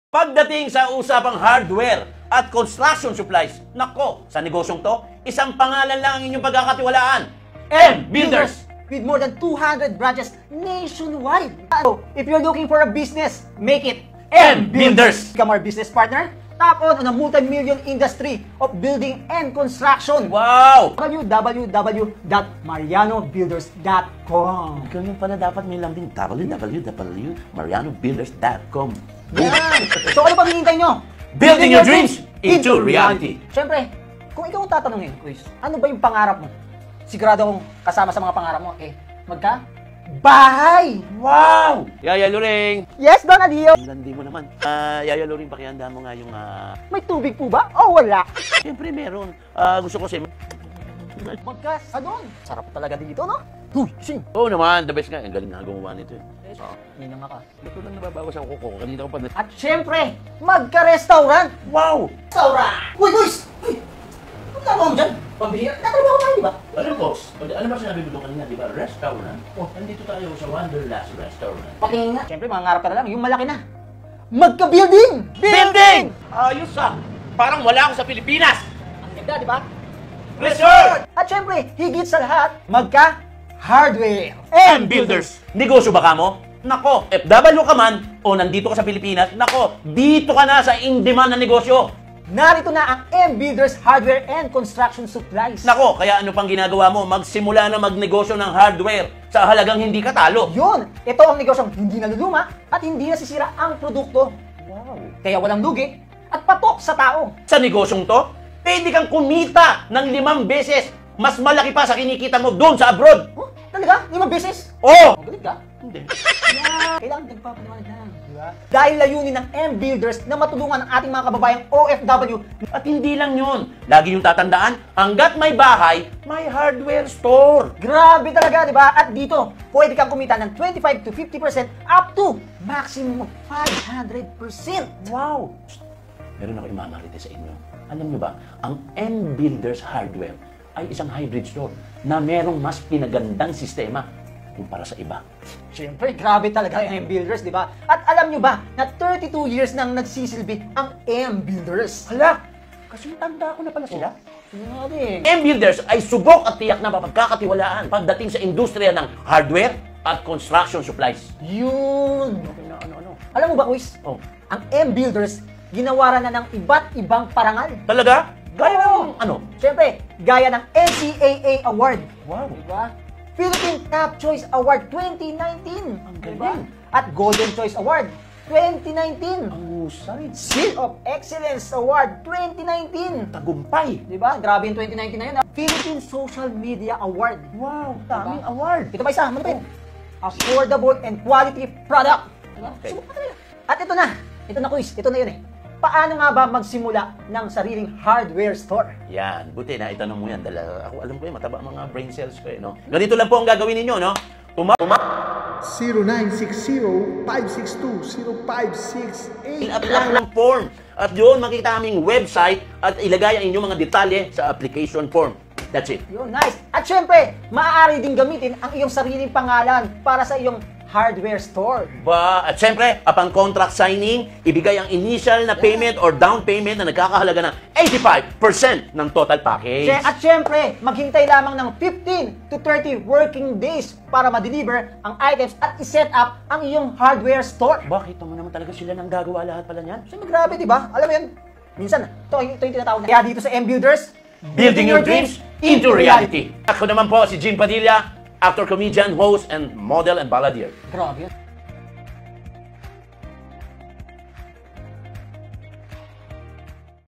Pagdating sa usapang hardware at construction supplies, nako, sa negosyong to, isang pangalan lang ang inyong pagkakatiwalaan. M Builders! With more than 200 branches nationwide. So, if you're looking for a business, make it M Builders! Become our business partner. Tap on a multi-million industry of building and construction. Wow! www.marianobuilders.com. Ikaw yung pala dapat may lambing www.marianobuilders.com. Yan! So ano pang hinihintay nyo? Building your dreams into reality. Siyempre, kung ikaw ang tatanungin, Chris, ano ba yung pangarap mo? Sigurado akong kasama sa mga pangarap mo, bahay! Wow! Yaya Luring! Yes, Don Alio! Landi mo naman. Yaya Luring, pakianda mo nga yung... May tubig po ba? O wala? Siyempre meron. Gusto ko kasi... Sarap talaga dito, no? Huy, sing! Oo naman, the best nga. Ang galing nga gumawa nito eh. Ninang ka. Ba't lang nababawas ang kuko? Kanina ko pa na... At syempre, magka-restaurant! Wow! Restaurant! Uy, guys! Ano tama mo dyan? Pambihira. Natrabaho tayo, di ba? Ano po? Ano ba sinabi mo doon kanina, di ba? Restaurant. Nandito tayo sa Wanderlust Restaurant. Patingin nga. Syempre, mangarap ka na lang. Yung malaki na. Magka-building! Building! Ayos ah! Parang wala ako sa Pilipinas! Ang ganda, di ba? Resort! At syempre, higit sa lahat, magka-hardware. M Builders! Negosyo ba ka mo? Nako, FW ka man o nandito ka sa Pilipinas, nako, dito ka na sa in-demand na negosyo. Narito na ang M Builders Hardware and Construction Supplies. Nako, kaya ano pang ginagawa mo? Magsimula na magnegosyo ng hardware sa halagang hindi ka talo. Yun! Ito ang negosyong hindi naluluma at hindi nasisira ang produkto. Wow. Kaya walang lugi at patok sa tao. Sa negosyong to, pwede kang kumita ng 5 beses. Mas malaki pa sa kinikita mo doon sa abroad. Oh, talaga? 5 beses? Oo! Magalit ka? Hindi. Kailangan nagpapaliwanag lang. Diba? Dahil layunin ng M Builders na matulungan ang ating mga kababayang OFW. At hindi lang yun. Lagi yung tatandaan, hanggat may bahay, may hardware store. Grabe talaga, di ba? At dito, pwede kang kumita ng 25 to 50% up to maximum of 500%. Wow! Meron ako imamarite sa inyo. Alam nyo ba, ang M Builders Hardware ay isang hybrid store na merong mas pinagandang sistema kumpara sa iba. Siyempre, grabe talaga ang M Builders, di ba? At alam nyo ba na 32 years nang nagsisilbi ang M Builders? Hala! Kasi tanda ko na pala sila. Grabe. M Builders ay subok at tiyak na mapagkakatiwalaan pagdating sa industriya ng hardware at construction supplies. Yun! Ano? Alam mo ba, Kuis? Oh. Ang M Builders, ginawaran na ng iba't ibang parangal. Talaga? Gaya ng ano? Siyempre, gaya ng NCAA Award. Wow! Diba? Philippine Top Choice Award 2019. Ang Diba? galing. At Golden Choice Award 2019. Ang husay. Seal of Excellence Award 2019. Tagumpay. Diba? Grabe yung 2019 na yun. Philippine Social Media Award. Wow! Daming award. Ito pa isa, ano ba yun? Affordable and quality product. Diba? Okay. Subukan talaga. At ito na. Ito na, Kuis. Ito na yun eh. Paano nga ba magsimula ng sariling hardware store? Yan, buti na itanong mo yan. Ako alam ko yan, mataba mga brain cells ko eh, no? Ganito lang po ang gagawin ninyo, no? 0960-562-0568. Fill up lang ng form. At yun, makita aming website at ilagay ang inyong mga detalye sa application form. That's it. Yun, nice. At syempre, maaari din gamitin ang iyong sariling pangalan para sa iyong hardware store. At syempre, upon contract signing, ibigay ang initial na payment or down payment na nagkakahalaga ng 85% ng total package. At syempre, maghintay lamang ng 15 to 30 working days para ma-deliver ang items at i-set up ang iyong hardware store. Bakit naman talaga sila nang gagawa lahat pala niyan? Siyempre, grabe, di ba? Alam mo yan, minsan, ito yung tinatawag na. Kaya dito sa M Builders, Building your dreams into reality. Ako naman po si Jim Padilla, actor, comedian, host, and model and balladeer. Grabe.